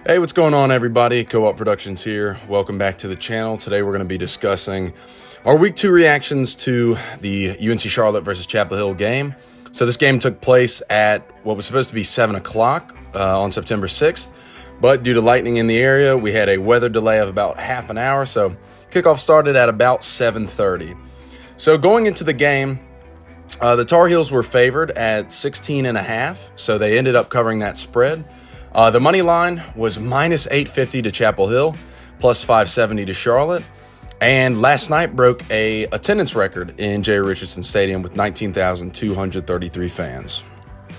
Hey, what's going on, everybody? Cobalt Productions here. Welcome back to the channel. Today we're going to be discussing our Week 2 reactions to the UNC Charlotte versus Chapel Hill game. So this game took place at what was supposed to be 7 o'clock on September 6th, but due to lightning in the area, we had a weather delay of about half an hour, so kickoff started at about 7:30. So going into the game, the Tar Heels were favored at 16.5, so they ended up covering that spread. The money line was minus 850 to Chapel Hill, plus 570 to Charlotte, and last night broke a attendance record in J. Richardson Stadium with 19,233 fans.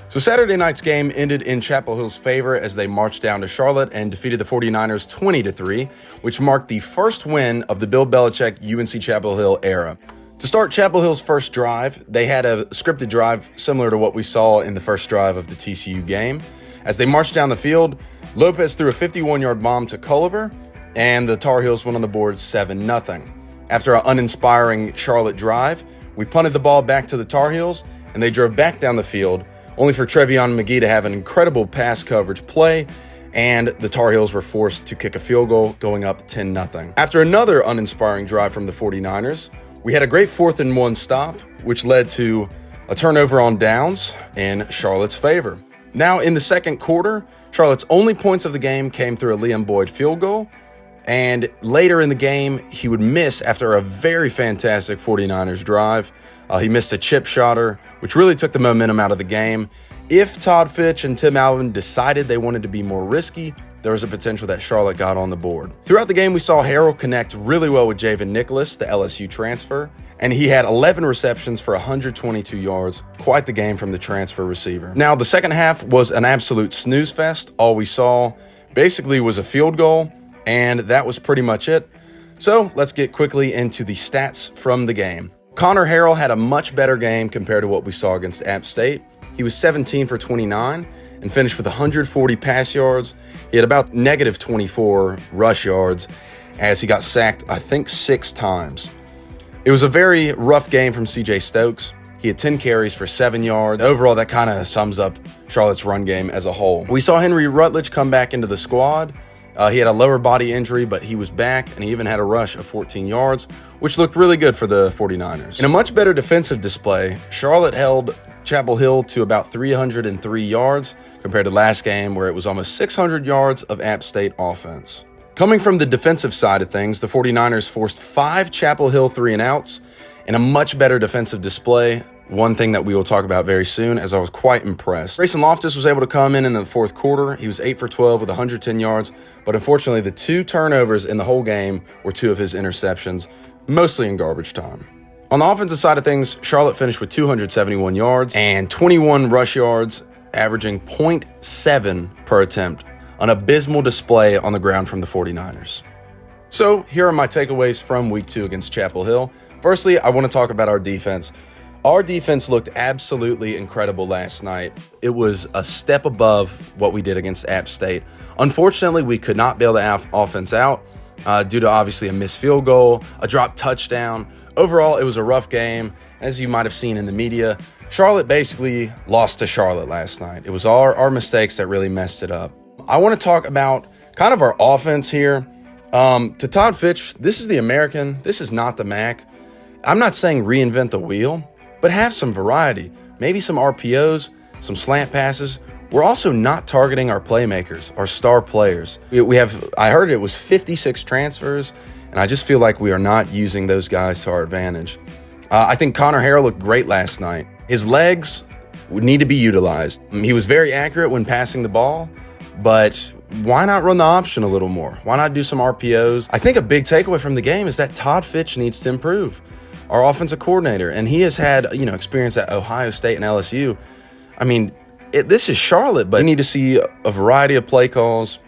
So Saturday night's game ended in Chapel Hill's favor as they marched down to Charlotte and defeated the 49ers 20-3, which marked the first win of the Bill Belichick UNC Chapel Hill era. To start Chapel Hill's first drive, they had a scripted drive similar to what we saw in the first drive of the TCU game. As they marched down the field, Lopez threw a 51-yard bomb to Culliver, and the Tar Heels went on the board 7-0. After an uninspiring Charlotte drive, we punted the ball back to the Tar Heels, and they drove back down the field, only for Trevion McGee to have an incredible pass coverage play, and the Tar Heels were forced to kick a field goal, going up 10-0. After another uninspiring drive from the 49ers, we had a great 4th-and-1 stop, which led to a turnover on downs in Charlotte's favor. Now, in the second quarter, Charlotte's only points of the game came through a Liam Boyd field goal, and later in the game, he would miss after a very fantastic 49ers drive. He missed a chip shotter, which really took the momentum out of the game. If Todd Fitch and Tim Alvin decided they wanted to be more risky, there was a potential that Charlotte got on the board. Throughout the game, we saw Harrell connect really well with Javen Nicholas, the LSU transfer, and he had 11 receptions for 122 yards. Quite the game from the transfer receiver. Now, the second half was an absolute snooze fest. All we saw basically was a field goal, and that was pretty much it. So let's get quickly into the stats from the game. Connor Harrell had a much better game compared to what we saw against App State. He was 17 for 29 and finished with 140 pass yards. He had about negative 24 rush yards as he got sacked, I think, 6 times. It was a very rough game from CJ Stokes. He had 10 carries for 7 yards. Overall, that kind of sums up Charlotte's run game as a whole. We saw Henry Rutledge come back into the squad. He had a lower body injury, but he was back, and he even had a rush of 14 yards, which looked really good for the 49ers. In a much better defensive display, Charlotte held Chapel Hill to about 303 yards compared to last game where it was almost 600 yards of App State offense. Coming from the defensive side of things, the 49ers forced 5 Chapel Hill 3-and-outs in a much better defensive display, one thing that we will talk about very soon, as I was quite impressed. Grayson Loftus was able to come in the fourth quarter. He was 8 for 12 with 110 yards, but unfortunately the 2 turnovers in the whole game were 2 of his interceptions, mostly in garbage time. On the offensive side of things, Charlotte finished with 271 yards and 21 rush yards, averaging 0.7 per attempt. An abysmal display on the ground from the 49ers. So here are my takeaways from Week 2 against Chapel Hill. Firstly, I want to talk about our defense. Our defense looked absolutely incredible last night. It was a step above what we did against App State. Unfortunately, we could not bail the offense out due to obviously a missed field goal, a dropped touchdown. Overall, it was a rough game. As you might have seen in the media, Charlotte basically lost to Charlotte last night. It was our mistakes that really messed it up. I want to talk about kind of our offense here. To Todd Fitch, this is the American. This is not the MAC. I'm not saying reinvent the wheel, but have some variety. Maybe some RPOs, some slant passes. We're also not targeting our playmakers, our star players. We have, I heard it was 56 transfers, and I just feel like we are not using those guys to our advantage. I think Connor Harrell looked great last night. His legs would need to be utilized. He was very accurate when passing the ball, but why not run the option a little more? Why not do some RPOs? I think a big takeaway from the game is that Todd Fitch needs to improve, our offensive coordinator, and he has had, experience at Ohio State and LSU. I mean, this is Charlotte, but we need to see a variety of play calls,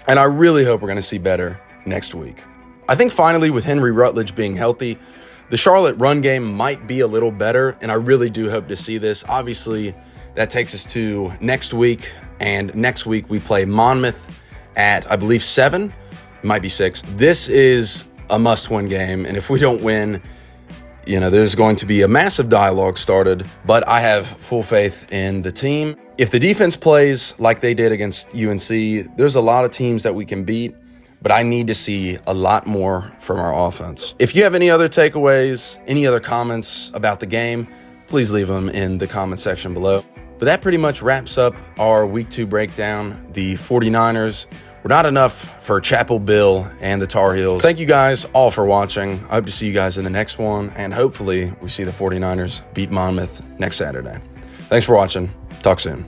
and I really hope we're going to see better next week. I think finally, with Henry Rutledge being healthy, the Charlotte run game might be a little better, and I really do hope to see this. Obviously, that takes us to next week, and next week we play Monmouth at, I believe, 7. It might be 6. This is a must-win game, and if we don't win, there's going to be a massive dialogue started, but I have full faith in the team. If the defense plays like they did against UNC, there's a lot of teams that we can beat, but I need to see a lot more from our offense. If you have any other takeaways, any other comments about the game, please leave them in the comment section below. But that pretty much wraps up our Week 2 breakdown. The 49ers were not enough for Chapel Bill and the Tar Heels. Thank you guys all for watching. I hope to see you guys in the next one, and hopefully we see the 49ers beat Monmouth next Saturday. Thanks for watching. Talk soon.